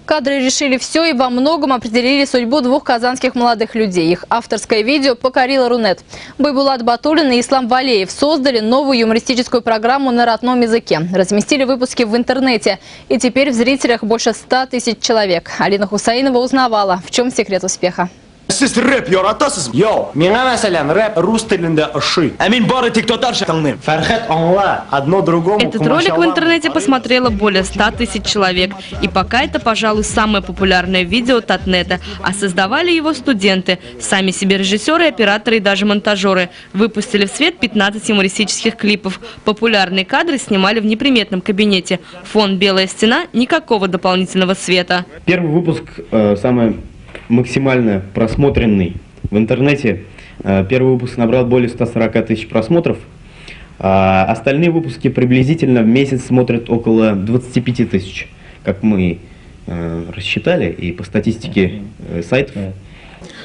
Кадры решили все и во многом определили судьбу двух казанских молодых людей. Их авторское видео покорило Рунет. Байбулат Батуллин и Ислам Валеев создали новую юмористическую программу на родном языке. Разместили выпуски в интернете. И теперь в зрителях больше 100 тысяч человек. Алина Хусаинова узнавала, в чем секрет успеха. Siz rap yaratасыз. Yo'q, menga masalan rap rus tilida o'xshaydi. Men bari TikTok'da qildim. Farhat аңла, одно другому. Этот ролик в интернете посмотрело более 100 тысяч человек. И пока это, пожалуй, самое популярное видео Татнета. А создавали его студенты, сами себе режиссеры, операторы и даже монтажеры. Выпустили в свет 15 юмористических клипов. Популярные кадры снимали в неприметном кабинете. Фон белая стена, никакого дополнительного света. Первый выпуск самый максимально просмотренный в интернете. Первый выпуск набрал более 140 тысяч просмотров. Остальные выпуски приблизительно в месяц смотрят около 25 тысяч, как мы рассчитали, и по статистике сайтов.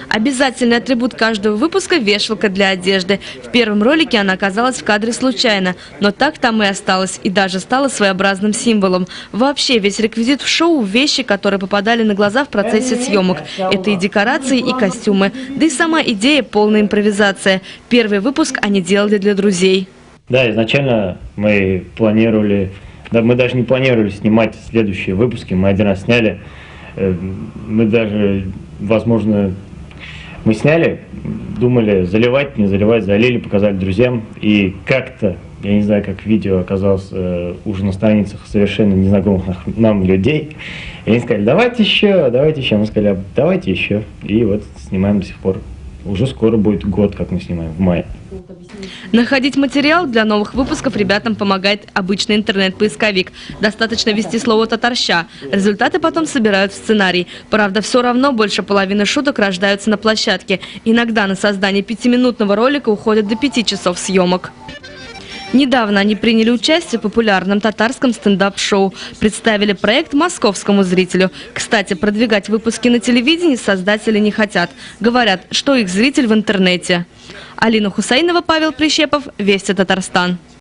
Обязательный атрибут каждого выпуска – вешалка для одежды. В первом ролике она оказалась в кадре случайно, но так там и осталась, и даже стала своеобразным символом. Вообще весь реквизит в шоу – вещи, которые попадали на глаза в процессе съемок. Это и декорации, и костюмы. Да и сама идея – полная импровизация. Первый выпуск они делали для друзей. Да, изначально мы планировали, да, мы даже не планировали снимать следующие выпуски, мы один раз сняли. Мы даже, возможно, мы сняли, думали заливать, не заливать, залили, показали друзьям. И как-то, я не знаю, как видео оказалось уже на страницах совершенно незнакомых нам людей. И они сказали, давайте еще, давайте еще. Мы сказали, давайте еще. И вот снимаем до сих пор. Уже скоро будет год, как мы снимаем, в мае. Находить материал для новых выпусков ребятам помогает обычный интернет-поисковик. Достаточно ввести слово «татарща». Результаты потом собирают в сценарий. Правда, все равно больше половины шуток рождаются на площадке. Иногда на создание 5-минутного ролика уходит до 5 часов съемок. Недавно они приняли участие в популярном татарском стендап-шоу. Представили проект московскому зрителю. Кстати, продвигать выпуски на телевидении создатели не хотят. Говорят, что их зритель в интернете. Алина Хусаинова, Павел Прищепов, Вести Татарстан.